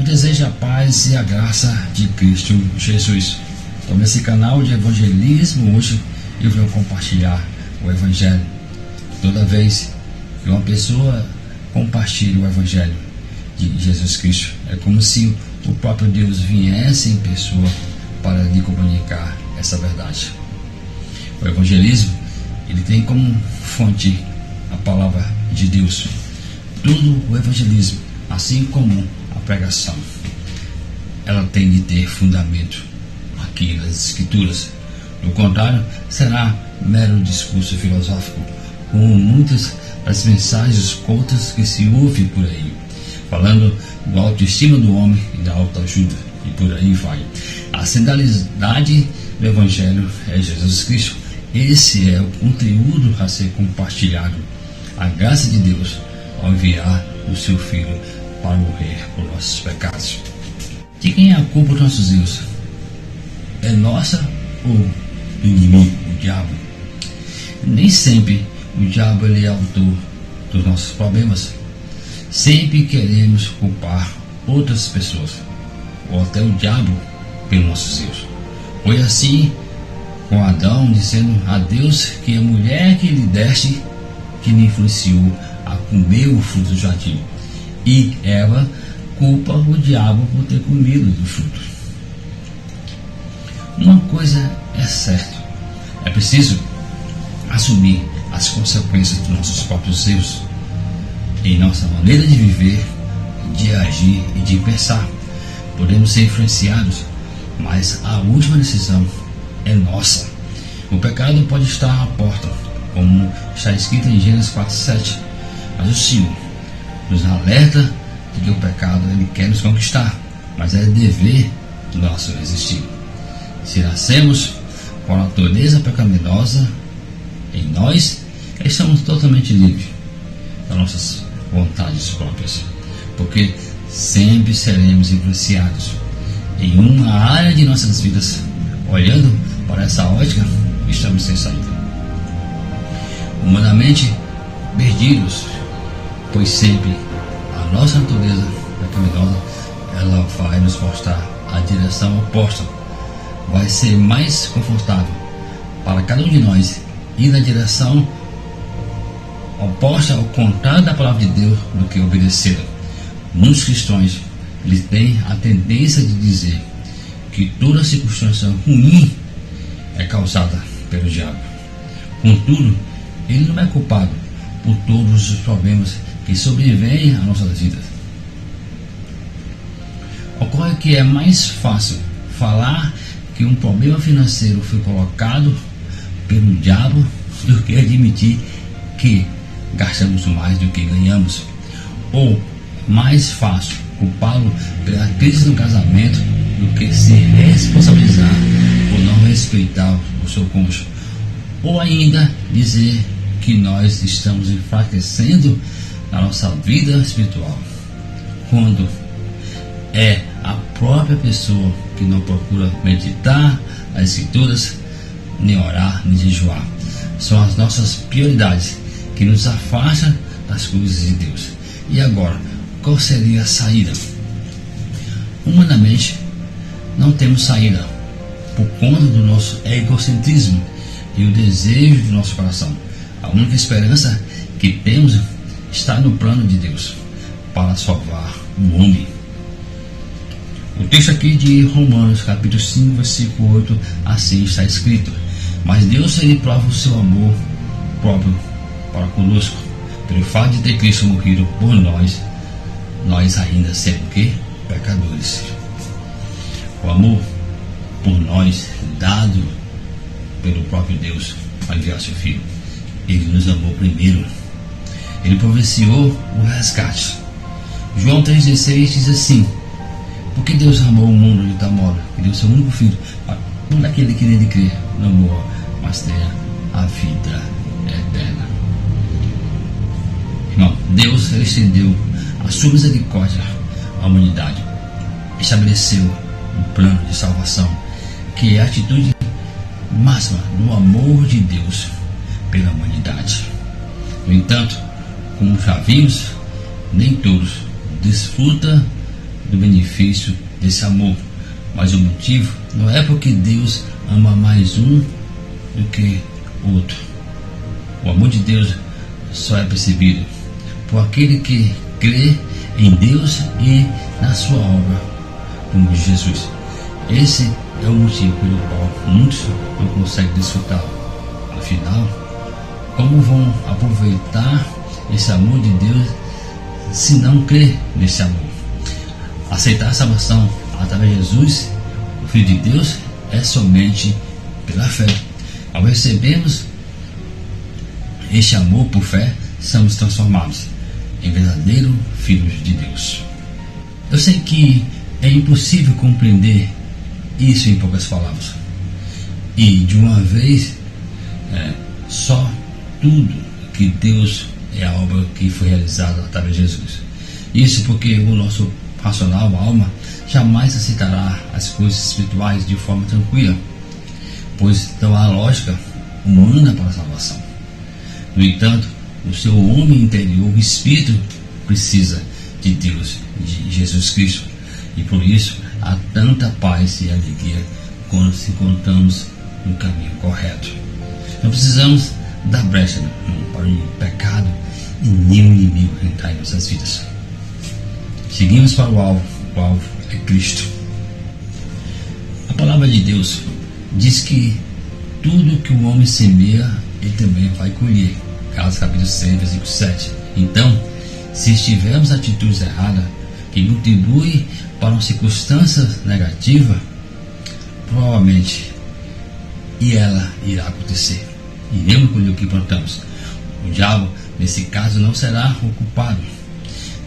desejo a paz e a graça de Cristo Jesus. Estou nesse canal de evangelismo hoje e eu vou compartilhar o Evangelho. Toda vez que uma pessoa compartilha o Evangelho de Jesus Cristo, é como se o próprio Deus viesse em pessoa para lhe comunicar essa verdade. O evangelismo, ele tem como fonte a palavra de Deus. Todo o evangelismo, assim como a pregação, ela tem de ter fundamento aqui nas Escrituras. Do contrário, será mero discurso filosófico, como muitas das mensagens cultas que se ouve por aí, falando da autoestima do homem e da autoajuda, e por aí vai. A centralidade do Evangelho é Jesus Cristo. Esse é o conteúdo a ser compartilhado. A graça de Deus ao enviar o seu Filho para morrer por nossos pecados. De quem é a culpa dos nossos erros? É nossa ou do inimigo, o diabo? Nem sempre o diabo ele é autor dos nossos problemas. Sempre queremos culpar outras pessoas, ou até o diabo, pelos nossos erros. Foi assim com Adão, dizendo a Deus que a mulher que lhe deste, que lhe influenciou a comer o fruto do jardim. E Eva culpa o diabo por ter comido do fruto. Uma coisa é certa: é preciso assumir as consequências dos nossos próprios erros em nossa maneira de viver, de agir e de pensar. Podemos ser influenciados, mas a última decisão é nossa. O pecado pode estar à porta, como está escrito em Gênesis 4:7, mas o Senhor nos alerta de que o pecado ele quer nos conquistar, mas é dever nosso resistir. Se nascemos com a natureza pecaminosa em nós, estamos totalmente livres das nossas vontades próprias, porque sempre seremos influenciados em uma área de nossas vidas. Olhando para essa ótica, estamos sem saída, humanamente perdidos, pois sempre a nossa natureza pecaminosa ela vai nos mostrar a direção oposta. Vai ser mais confortável para cada um de nós ir na direção oposta ao contrário da palavra de Deus do que obedecê-la. Muitos cristãos eles têm a tendência de dizer que toda circunstância ruim é causada pelo diabo. Contudo, ele não é culpado por todos os problemas que sobrevêm às nossas vidas. Ocorre que é mais fácil falar que um problema financeiro foi colocado pelo diabo do que admitir que gastamos mais do que ganhamos, ou mais fácil culpá-lo pela crise no casamento do que se responsabilizar por não respeitar o seu cônjuge, ou ainda dizer que nós estamos enfraquecendo na nossa vida espiritual, quando é a própria pessoa que não procura meditar as Escrituras, nem orar, nem jejuar. São as nossas prioridades que nos afastam das coisas de Deus. E agora, qual seria a saída? Humanamente, não temos saída por conta do nosso egocentrismo e o desejo do nosso coração. A única esperança que temos está no plano de Deus para salvar o homem. O texto aqui de Romanos, capítulo 5, versículo 8, assim está escrito: mas Deus ele prova o seu amor próprio para conosco, pelo fato de ter Cristo morrido por nós, nós ainda sendo que pecadores. O amor por nós dado pelo próprio Deus para enviar seu Filho. Ele nos amou primeiro. Ele providenciou o resgate. João 3,16 diz assim: porque Deus amou o mundo de tal modo que deu seu único Filho para todo aquele que nele crê não morra, mas tenha a vida eterna. Irmão, Deus ele estendeu a sua misericórdia à humanidade, estabeleceu um plano de salvação que é a atitude máxima do amor de Deus pela humanidade. No entanto, como já vimos, nem todos desfrutam do benefício desse amor, mas o motivo não é porque Deus ama mais um do que outro. O amor de Deus só é percebido por aquele que crê em Deus e na sua obra, como Jesus. Esse é o motivo pelo qual muitos não conseguem desfrutar. Afinal, como vão aproveitar esse amor de Deus se não crer nesse amor? Aceitar a salvação através de Jesus, o Filho de Deus, é somente pela fé. Ao recebermos este amor por fé, somos transformados em verdadeiros filhos de Deus. Eu sei que é impossível compreender isso em poucas palavras. E de uma vez só, tudo que Deus é a obra que foi realizada através de Jesus. Isso porque o nosso racional, a alma, jamais aceitará as coisas espirituais de forma tranquila, pois não há lógica humana para a salvação. No entanto, o seu homem interior, o espírito, precisa de Deus, de Jesus Cristo, e por isso há tanta paz e alegria quando se encontramos no caminho correto. Não precisamos dar brecha para o pecado e nenhum inimigo entrar em nossas vidas. Seguimos para o alvo é Cristo. A palavra de Deus diz que tudo que o homem semeia, ele também vai colher. Gálatas capítulo 6, versículo 7. Então, se tivermos atitudes erradas que contribuem para uma circunstância negativa, provavelmente ela irá acontecer. Iremos colher o que plantamos. O diabo, nesse caso, não será o culpado.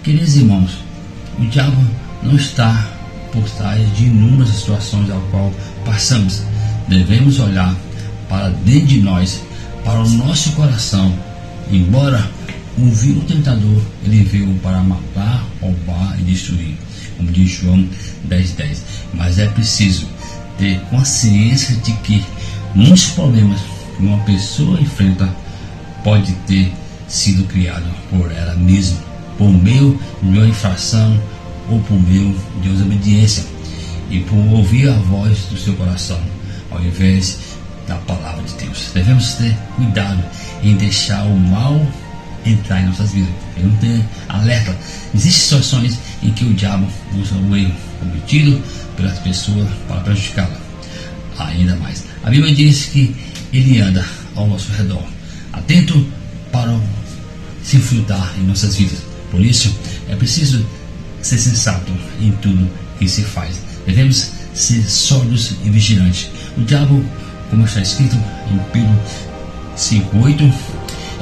Queridos irmãos, o diabo não está por trás de inúmeras situações ao qual passamos. Devemos olhar para dentro de nós, para o nosso coração. Embora o vil tentador, ele veio para matar, roubar e destruir, como diz João 10:10. Mas é preciso ter consciência de que muitos problemas que uma pessoa enfrenta pode ter sido criado por ela mesma, por meio de uma infração ou por meio de desobediência, e por ouvir a voz do seu coração ao invés da palavra de Deus. Devemos ter cuidado em deixar o mal entrar em nossas vidas. Devemos ter alerta. Existem situações em que o diabo usa o erro cometido pelas pessoas para prejudicá-la ainda mais. A Bíblia diz que ele anda ao nosso redor, atento para se infiltrar em nossas vidas. Por isso, é preciso ser sensato em tudo que se faz. Devemos ser sólidos e vigilantes. O diabo, como está escrito em Pedro 5:8,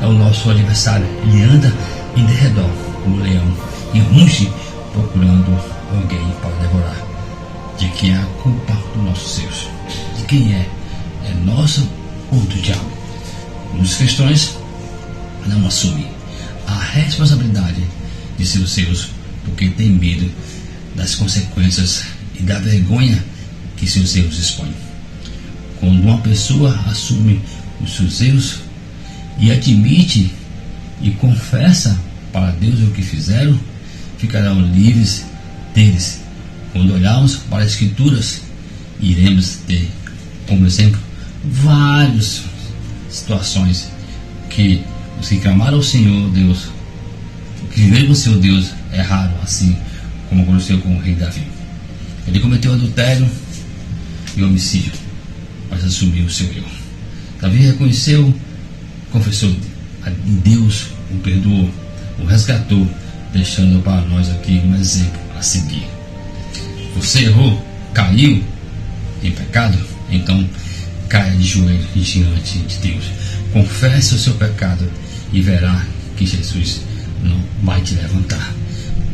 é o nosso adversário. Ele anda em derredor como um leão e ruge procurando alguém para devorar. De quem é a culpa dos nossos seus? De quem é? É nosso ou do diabo? Muitos cristãos não assumem a responsabilidade de seus seus porque tem medo das consequências e da vergonha que seus erros expõem. Quando uma pessoa assume os seus erros e admite e confessa para Deus o que fizeram, ficarão livres deles. Quando olharmos para as Escrituras, iremos ter como exemplo várias situações que os que clamaram ao Senhor Deus, que viveram com o Senhor Deus, erraram, assim como aconteceu com o rei Davi. Ele cometeu adultério e homicídio, mas assumiu o seu erro. Davi reconheceu, confessou, e Deus o perdoou, o resgatou, deixando para nós aqui um exemplo a seguir. Você errou, caiu em pecado? Então caia de joelhos diante de Deus, confesse o seu pecado e verá que Jesus não vai te levantar.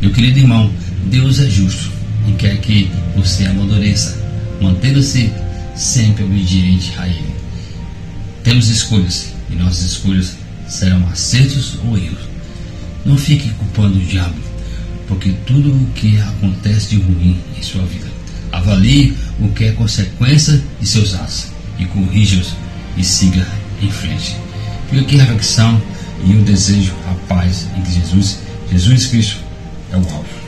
Meu querido irmão, Deus é justo e quer que você amadureça, mantendo-se sempre obediente a Ele. Temos escolhas e nossas escolhas serão acertos ou erros. Não fique culpando o diabo, porque tudo o que acontece de ruim em sua vida, avalie o que é consequência de seus atos e corrija-os e siga em frente. Fica aqui a reflexão e eu desejo a paz em que Jesus Cristo é o alvo.